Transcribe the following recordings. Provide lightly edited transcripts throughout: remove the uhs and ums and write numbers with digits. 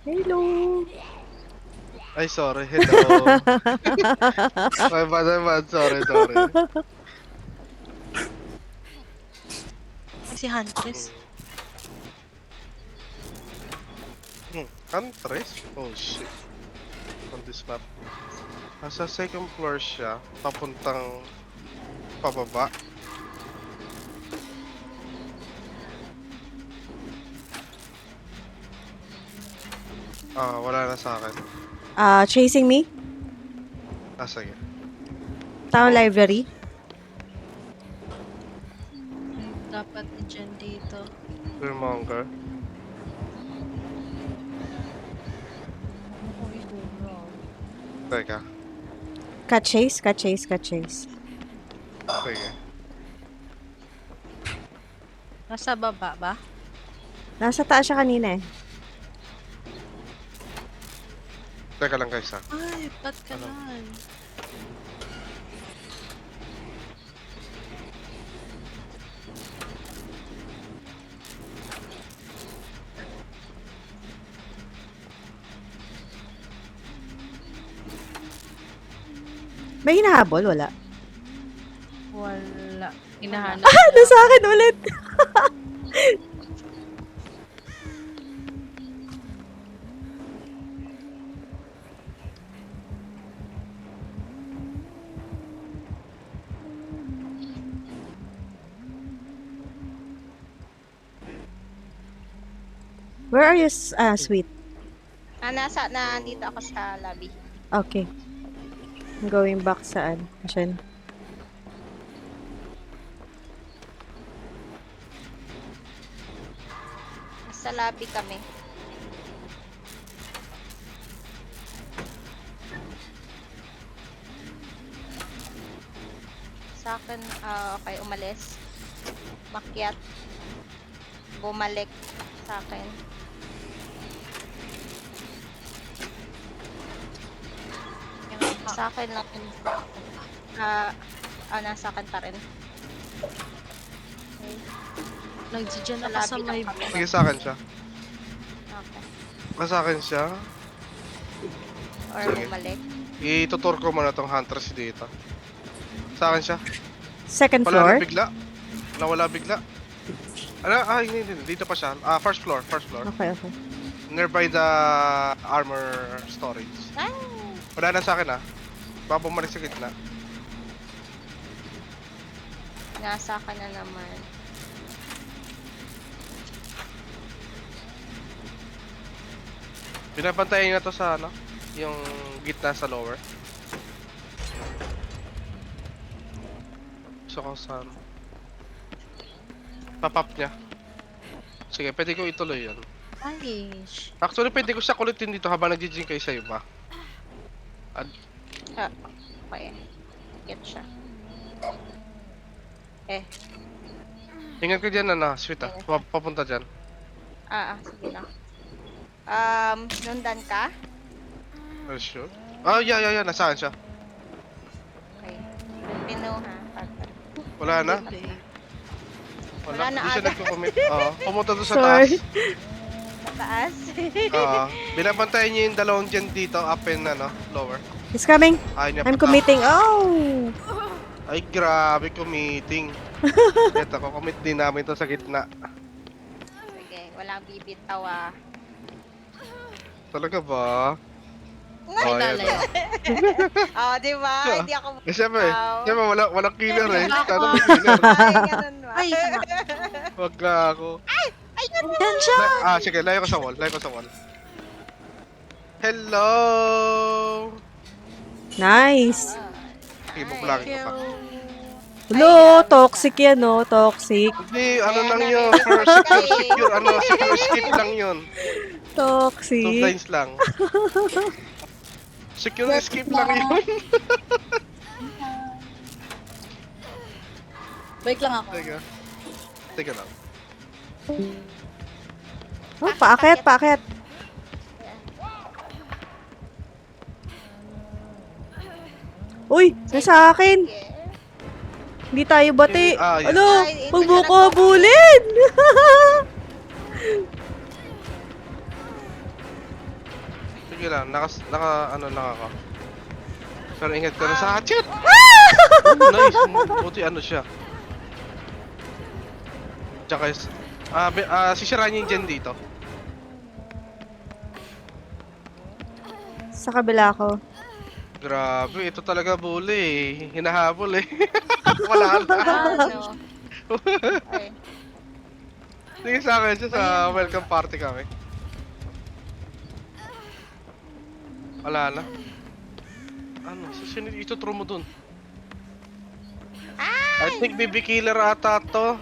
Hello. Ay, sorry. Hello. My bad, my bad. Sorry, sorry. Si Huntress. Huntress? Oh, shit. On this map. Nasa second floor siya. Papuntang pababa. Ah, wala na sa akin. Chasing me? Ah, sige. Town library? Dapat dyan dito. Fearmonger. Uy, bumro. Teka. Cat chase? Cat chase, cat chase. Sige. Nasa baba ba? Nasa taas siya kanina eh. Teka lang guys ha. Ay, ba't ka Ano? nan? May hinahabol? Wala. Wala. Hinahanap Nasa akin ulit! Where are you, sweet? Nandito ako sa lobby. Okay. I'm going back saan? Asan? Sa lobby kami. Sa akin, okay, umalis. Makyat. Bumalik sa akin. Sa akin lang. Nasa akin pa rin. Okay. Nagdidyan Sa ako sa lobby lang may... kami. Sige sa akin siya. Okay. Sa akin siya. Or Sige. bumalik. Itutur ko muna tong Huntress dito. Sa akin siya. Second Wala floor? na bigla. Nawala bigla. Ano? Ah, hindi. Dito pa siya. Ah, first floor. First floor. Okay, okay. Nearby the armor storage. Ay! Wala na sa akin ah. Baka bumalik sa gitna. Nasa akin na naman. Binabantayan niya to sa ano? Yung gitna sa lower. Gusto ko sa ano? Papap niya. Sige, pwede ko ituloy yan. Ayos. Actually, pwede ko siya kulitin dito habang nag-jing kayo sa iba. Okay. Get siya. Ingat ka dyan, ano, sweet ah. Papunta dyan. Sige lang. Sundan ka? Are you sure? Ah, yeah. Nasa akin siya. Okay. Pino ha. Wala na? Wala na Hindi siya ata. nagko-commit. Pumunta doon sa Sorry. taas. Sa taas. Binabantayan niya yung dalawang dyan dito, up and ano, lower. He's coming. Ayaw niya I'm pa- committing. Oh! Ay, grabe, committing. Ito, kukomit din namin to sa gitna. Sige, walang bibitaw ah. Talaga ba? Ay, yan. lalayo. Di ba? Hindi ako Siyempre, walang killer eh. Ako. Sana may killer. Ay, ganun ba? Ay, Wag ka ako. Yan siya! Sige, layo ko sa wall. Hello! Nice. Okay, bublangin ko pa. Hello, toxic yan, no? Toxic. Hindi, ano lang yun. Secure escape lang yun. 2 Toxic. blinds lang. Secure escape lang yun. Bike lang ako. Teka lang. Oh, paakyat. Uy, nasa akin. Hindi tayo bati. Yes. Ano? Ay, Huwag hindi mo siya ko habulin. sige lang. Ano lang ako. Pero ingat ka na sa hatchet! Nice! Buti ano siya. Tsaka sisirahan niya yung gen dito. Sa kabila ko. Grabe, ito talaga bully eh. Hinahabol eh. Wala na. Ano? Ay. Sige sa akin siya sa welcome party kami. Wala na. Ano? Susunod ituturo mo dun. I think BB killer ata to.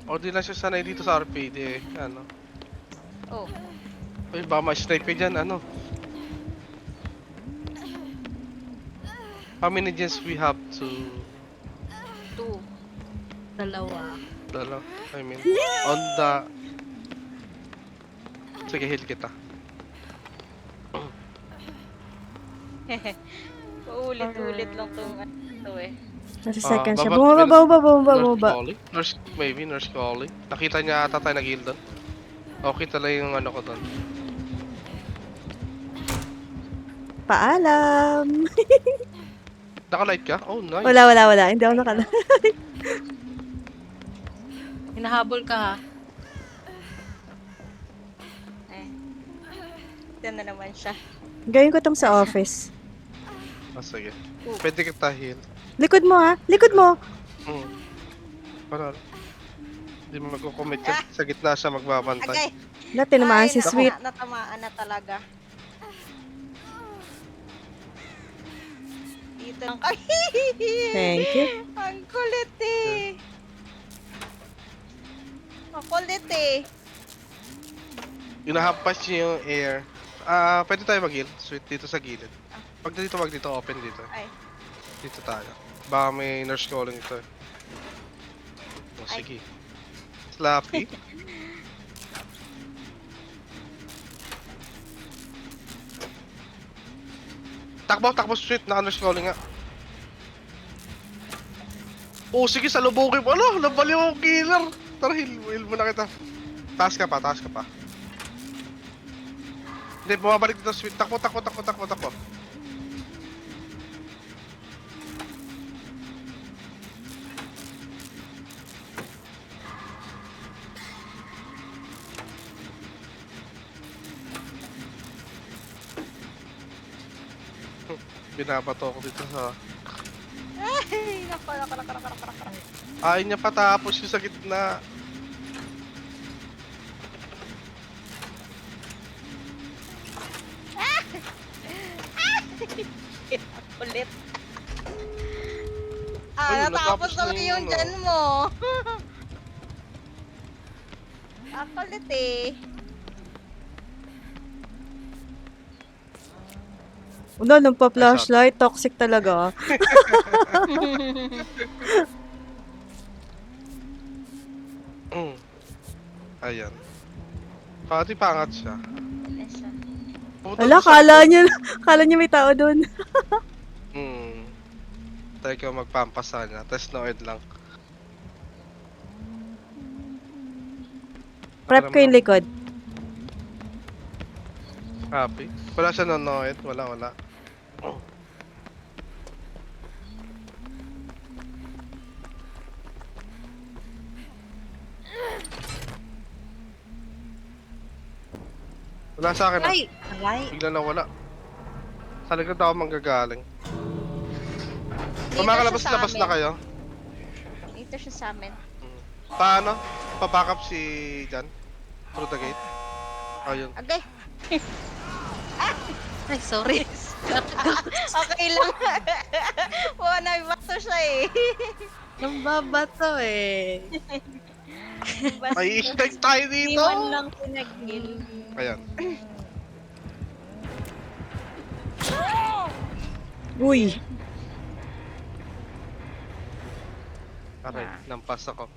O di lang siya sanay dito sa RPD eh. Ano? Oh. Uy, baka ma-snipe dyan, ano? How many gens we have to... 2. Dalawa. I mean, on the... Sige, heal kita. Paulit-ulit lang to eh. Nasa second siya. baba- Bumaba. Nurse Collie. Nakita niya ata tayo nag-heal doon. Okay talaga yung ano ko doon. Paalam. Naka-light ka? Oh, nice. Wala. Hindi ako nakala. Hinahabol ka ha. Eh. Ito na naman siya. Gawin ko tong sa office. Sige. Pwede kita heal. Likod mo ha. Likod mo. Para. Hindi mo magkukomment yan. Sa gitna siya magbabantay. Agay! Wala, tinamaan si Ay, Sweet. Natamaan na talaga. Dito lang kay. Thank you. Ang kulit eh. Ang kulit eh. Inahampas niya yung air. Pwede tayo mag-heal. Sweet dito sa gilid. Wag dito. Open dito. Ay. Dito tayo. Baka may nurse calling ito eh. Oh, Ay. sige. Slappy. Takbo, Sweet. Naka-nurse calling nga. Oh, sige, salubogin mo. Ano? Nabaliw ang killer. Tara, heal mo na kita. Taas ka pa. Hindi, bumabalik dito, Sweet. Takbo. Binabato ako dito sa... Ay, nako. Ayaw niya patapos yung sa gitna. Ang kulit. Uy, Natapos natapos na talaga yung yung ano. dyan mo. Ang kulit eh. Ano, nung pa-flashlight, toxic talaga. Ayan. Pati pangat siya. Nasa. Pumunta Wala, doon sa- kala niya may tao doon. Tayo ko magpampasa niya. Tapos nood lang. Prep ko yung likod. Happy. Wala siya nanonood. Wala. Wala sa akin. Ay! Alay. Bigla na wala. Sa likod ako manggagaling. Dito Kung makalabas-labas siya sa na amin. kayo. Dito siya sa amin. Paano? Pa-back up si Jan? Through the gate? Ayun. Agay. Ay, sorry. Okay lang. Nabiback to siya eh. Nambabato eh. May strike tayo dito! Iwan lang pinag-heal. Ayan. Uy. Aray, nampas ako.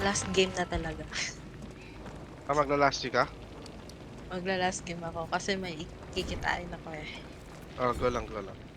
Last game na talaga. Magla-last ka? Magla-last game ako kasi may kikitain ako eh. Oh, go lang, go lang.